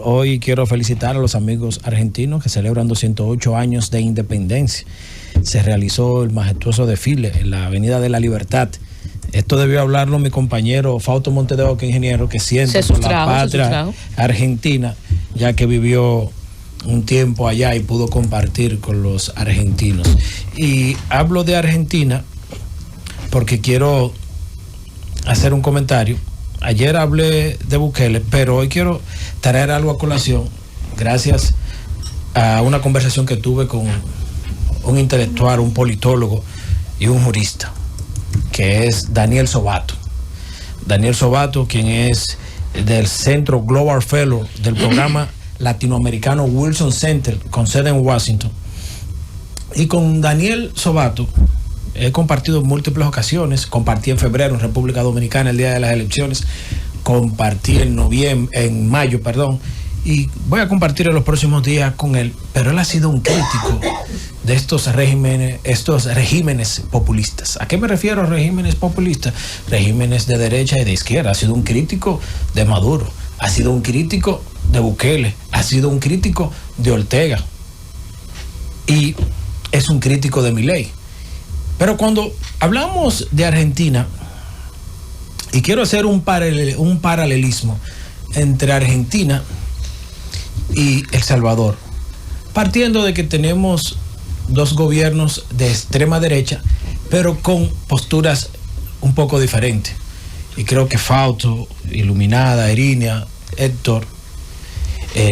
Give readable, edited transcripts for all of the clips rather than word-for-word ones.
Hoy quiero felicitar a los amigos argentinos que celebran 208 años de independencia. Se realizó el majestuoso desfile en la Avenida de la Libertad. Esto debió hablarlo mi compañero Fausto Montes de Oca, ingeniero, que siente por la patria argentina, ya que vivió un tiempo allá y pudo compartir con los argentinos. Y hablo de Argentina porque quiero hacer un comentario. Ayer hablé de Bukele, pero hoy quiero traer algo a colación gracias a una conversación que tuve con un intelectual, un politólogo y un jurista, que es Daniel Sobato. Daniel Sobato, quien es del Centro Global Fellow del programa latinoamericano Wilson Center, con sede en Washington. Y con Daniel Sobato he compartido en múltiples ocasiones. Compartí en febrero en República Dominicana el día de las elecciones, compartí en mayo, y voy a compartir en los próximos días con él. Pero él ha sido un crítico de estos regímenes populistas. ¿A qué me refiero regímenes populistas? Regímenes de derecha y de izquierda. Ha sido un crítico de Maduro, ha sido un crítico de Bukele, ha sido un crítico de Ortega y es un crítico de Milei. Pero cuando hablamos de Argentina, y quiero hacer un paralelismo entre Argentina y El Salvador, partiendo de que tenemos dos gobiernos de extrema derecha, pero con posturas un poco diferentes. Y creo que Fausto, Iluminada, Erinia, Héctor,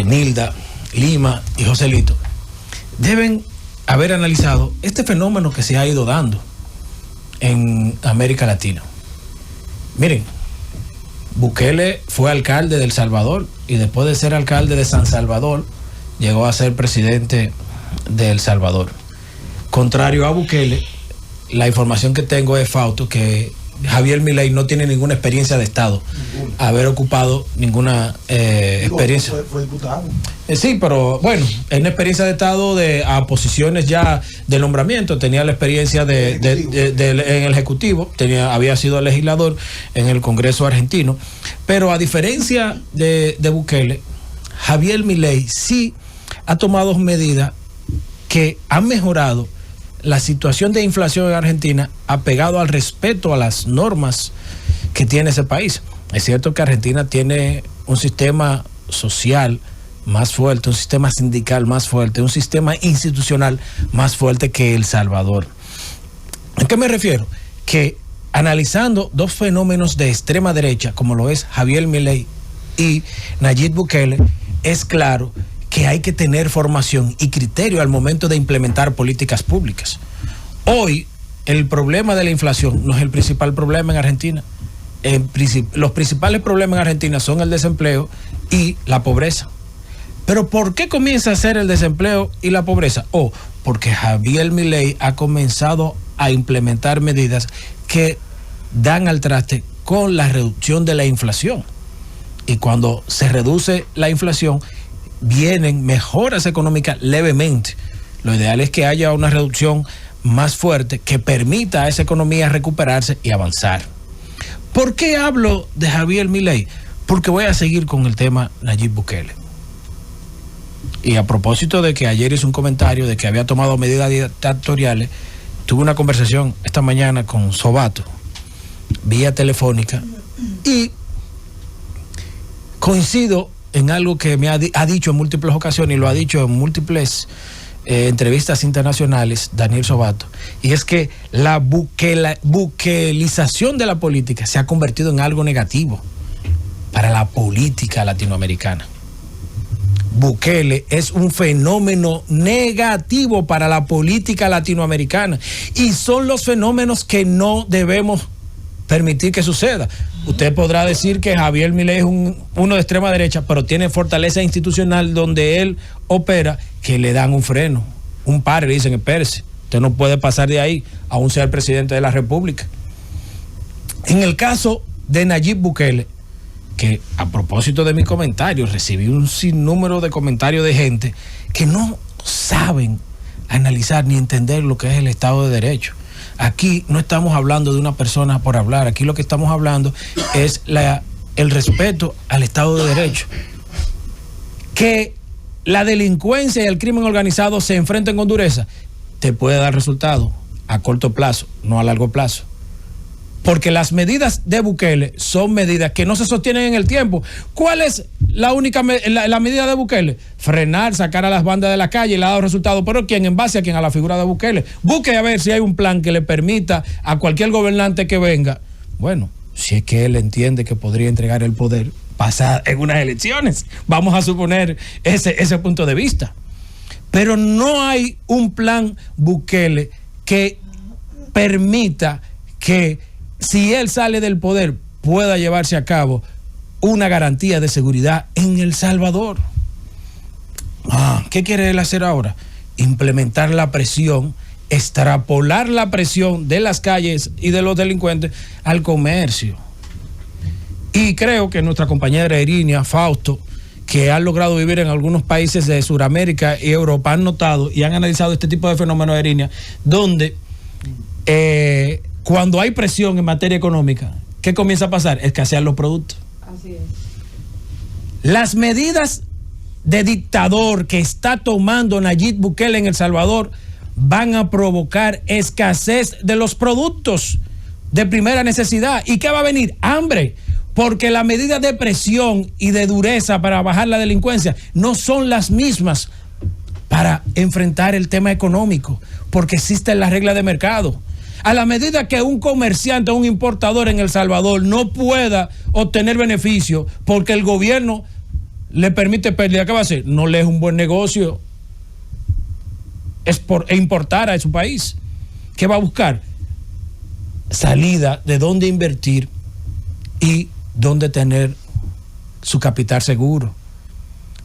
Nilda, Lima y Joselito deben haber analizado este fenómeno que se ha ido dando en América Latina. Miren, Bukele fue alcalde de El Salvador y después de ser alcalde de San Salvador llegó a ser presidente de El Salvador. Contrario a Bukele, la información que tengo es, Fausto, que Javier Milei no tiene ninguna experiencia de Estado, haber ocupado ninguna experiencia. Fue diputado. Sí, pero bueno, en una experiencia de Estado a posiciones ya de nombramiento. Tenía la experiencia en el Ejecutivo, había sido legislador en el Congreso argentino. Pero a diferencia de Bukele, Javier Milei sí ha tomado medidas que han mejorado la situación de inflación en Argentina, apegado al respeto a las normas que tiene ese país. Es cierto que Argentina tiene un sistema social más fuerte, un sistema sindical más fuerte, un sistema institucional más fuerte que El Salvador. ¿A qué me refiero? Que analizando dos fenómenos de extrema derecha, como lo es Javier Milei y Nayib Bukele, es claro que hay que tener formación y criterio al momento de implementar políticas públicas. Hoy, el problema de la inflación no es el principal problema en Argentina. Los principales problemas en Argentina son el desempleo y la pobreza. ¿Pero por qué comienza a ser el desempleo y la pobreza? Porque Javier Milei ha comenzado a implementar medidas que dan al traste con la reducción de la inflación. Y cuando se reduce la inflación, vienen mejoras económicas levemente. Lo ideal es que haya una reducción más fuerte que permita a esa economía recuperarse y avanzar. ¿Por qué hablo de Javier Milei? Porque voy a seguir con el tema Nayib Bukele. Y a propósito de que ayer hice un comentario de que había tomado medidas dictatoriales, tuve una conversación esta mañana con Sobato vía telefónica y coincido en algo que me ha dicho en múltiples ocasiones y lo ha dicho en múltiples entrevistas internacionales Daniel Sobato, y es que la bukelización de la política se ha convertido en algo negativo para la política latinoamericana. Bukele es un fenómeno negativo para la política latinoamericana y son los fenómenos que no debemos permitir que suceda. Usted podrá decir que Javier Milei es uno de extrema derecha, pero tiene fortaleza institucional donde él opera, que le dan un freno, un par, le dicen, espérese, usted no puede pasar de ahí, aún sea el presidente de la República. En el caso de Nayib Bukele, que a propósito de mi comentario, recibí un sinnúmero de comentarios de gente que no saben analizar ni entender lo que es el Estado de Derecho. Aquí no estamos hablando de una persona por hablar, aquí lo que estamos hablando es el respeto al Estado de Derecho. que la delincuencia y el crimen organizado se enfrenten con dureza, te puede dar resultado a corto plazo, no a largo plazo. Porque las medidas de Bukele son medidas que no se sostienen en el tiempo. ¿Cuál es la única la medida de Bukele? Frenar, sacar a las bandas de la calle, y le ha dado resultado. Pero ¿quién? ¿En base a quién? A la figura de Bukele. Busque a ver si hay un plan que le permita a cualquier gobernante que venga. Bueno, si es que él entiende que podría entregar el poder, pasar en unas elecciones. Vamos a suponer ese punto de vista. Pero no hay un plan Bukele que permita que, si él sale del poder, pueda llevarse a cabo una garantía de seguridad en El Salvador. ¿Qué quiere él hacer ahora? Implementar la presión, extrapolar la presión de las calles y de los delincuentes al comercio. Y creo que nuestra compañera Erinia Fausto, que han logrado vivir en algunos países de Sudamérica y Europa, han notado y han analizado este tipo de fenómenos, Erinia, donde cuando hay presión en materia económica, ¿qué comienza a pasar? Escasean los productos. Así es. Las medidas de dictador que está tomando Nayib Bukele en El Salvador van a provocar escasez de los productos de primera necesidad. ¿Y qué va a venir? Hambre. Porque las medidas de presión y de dureza para bajar la delincuencia no son las mismas para enfrentar el tema económico, porque existen las reglas de mercado. A la medida que un comerciante o un importador en El Salvador no pueda obtener beneficio porque el gobierno le permite pérdida, ¿qué va a hacer? No le es un buen negocio importar a su país. ¿Qué va a buscar? Salida de dónde invertir y dónde tener su capital seguro.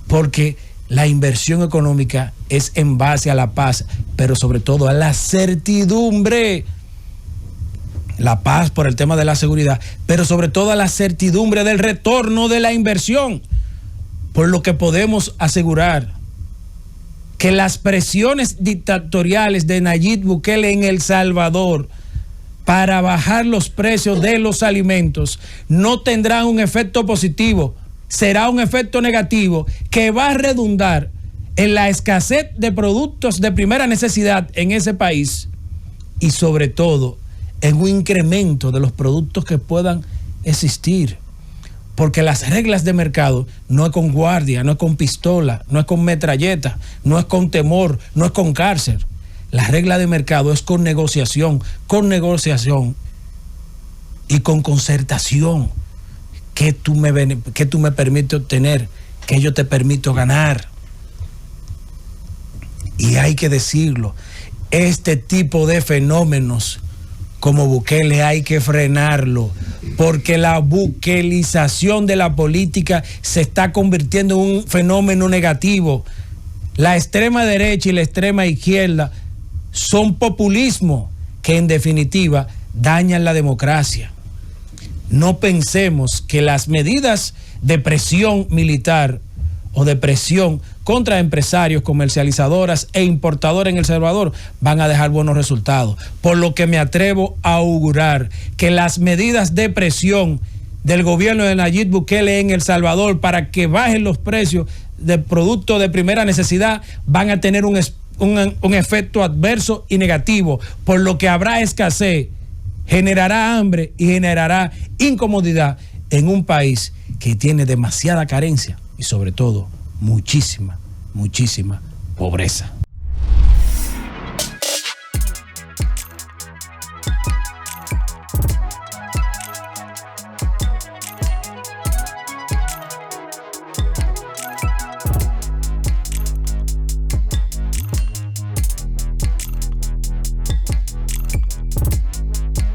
Porque la inversión económica es en base a la paz, pero sobre todo a la certidumbre. La paz por el tema de la seguridad, pero sobre todo a la certidumbre del retorno de la inversión. Por lo que podemos asegurar que las presiones dictatoriales de Nayib Bukele en El Salvador para bajar los precios de los alimentos no tendrán un efecto positivo, será un efecto negativo que va a redundar en la escasez de productos de primera necesidad en ese país y sobre todo en un incremento de los productos que puedan existir. Porque las reglas de mercado no es con guardia, no es con pistola, no es con metralleta, no es con temor, no es con cárcel. La regla de mercado es con negociación y con concertación. ¿Qué tú me permites obtener? ¿Qué yo te permito ganar? Y hay que decirlo, este tipo de fenómenos como Bukele hay que frenarlo, porque la bukelización de la política se está convirtiendo en un fenómeno negativo. La extrema derecha y la extrema izquierda son populismo que en definitiva dañan la democracia. No pensemos que las medidas de presión militar o de presión contra empresarios, comercializadoras e importadores en El Salvador van a dejar buenos resultados. Por lo que me atrevo a augurar que las medidas de presión del gobierno de Nayib Bukele en El Salvador para que bajen los precios de productos de primera necesidad van a tener un efecto adverso y negativo, por lo que habrá escasez, generará hambre y generará incomodidad en un país que tiene demasiada carencia y sobre todo muchísima pobreza.